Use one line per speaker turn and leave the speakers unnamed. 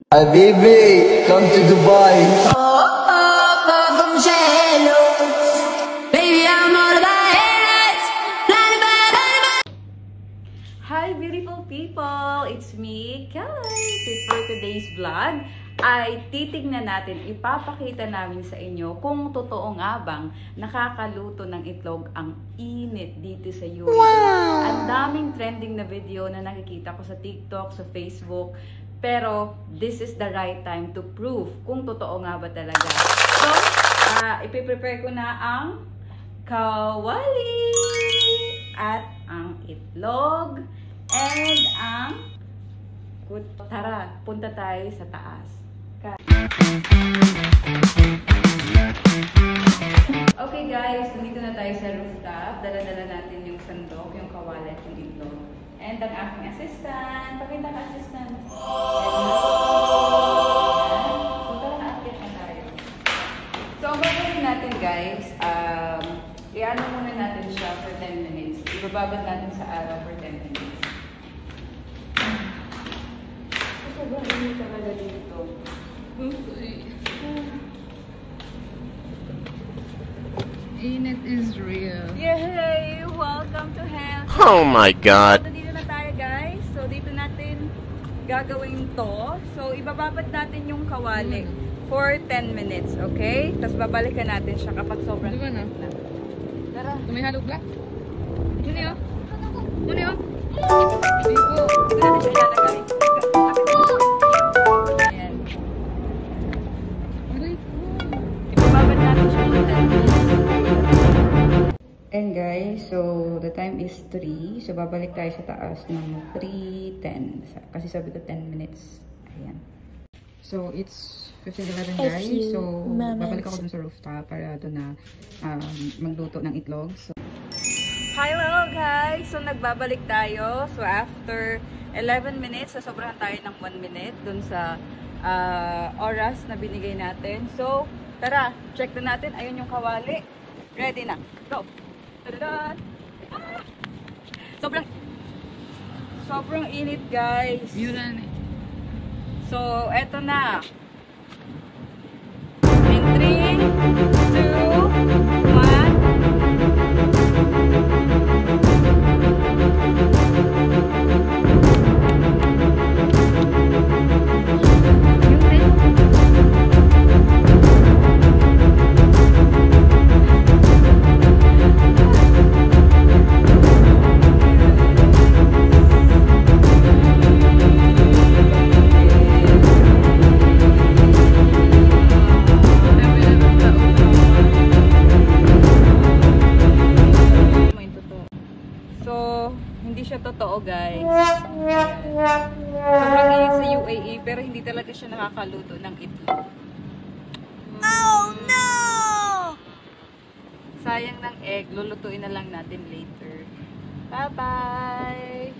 Habibi, come to Dubai.
Hi beautiful people! It's me, Kelly! For today's vlog ay titignan natin, ipapakita namin sa inyo kung totoo nga bang nakakaluto ng itlog ang init dito sa UAE. Wow! Ang daming trending na video na nakikita ko sa TikTok, sa Facebook, pero this is the right time to prove kung totoo nga ba talaga. So, ipiprepare ko na ang kawali at ang itlog and ang tara, punta tayo sa taas. Okay guys, nandito na tayo sa rooftop. Dala-dala natin yung sandok, yung kawali at yung itlog. And ang aking assistant. Pakita ka, assistant. So, tara na-update na tayo. So, ang gagawin natin guys, i-ano muna natin siya for 10 minutes. Ibababad natin sa araw for 10 minutes. Sobrang init talaga dito.
Init is real.
Yay! Welcome to hell!
Oh my God!
So, dito na tayo guys. So, dito natin gagawin to. So, ibababad natin yung kawali for 10 minutes, okay? Tapos babalikan natin siya kapag sobrang
Diba na?
init na. Tara!
Tumihalo ba?
Yun yun! Yun yun!
Hindi po.
Dito natin siya ilalagay. Ayan.
Aray po.
Ibababad natin siya for 10 minutes. And guys, so the time is 3. So babalik tayo sa taas ng 3:10. Kasi sabi ko 10 minutes. Ayan. So it's 15:11 guys. So babalik ako dun sa rooftop para doon na magluto ng itlog. So hello guys! So nagbabalik tayo. So after 11 minutes, so sobrahan tayo ng 1 minute dun sa oras na binigay natin. So tara, check na natin. Ayun yung kawali. Ready na. Go! Ah! Sobrang init guys.
Yuran eh.
So eto na. In 3, 2, 1. Siya totoo guys. Sobrang init sa UAE pero hindi talaga siya nakakaluto ng itlog. Oh no! Sayang ng egg, lulutuin na lang natin later. Bye bye!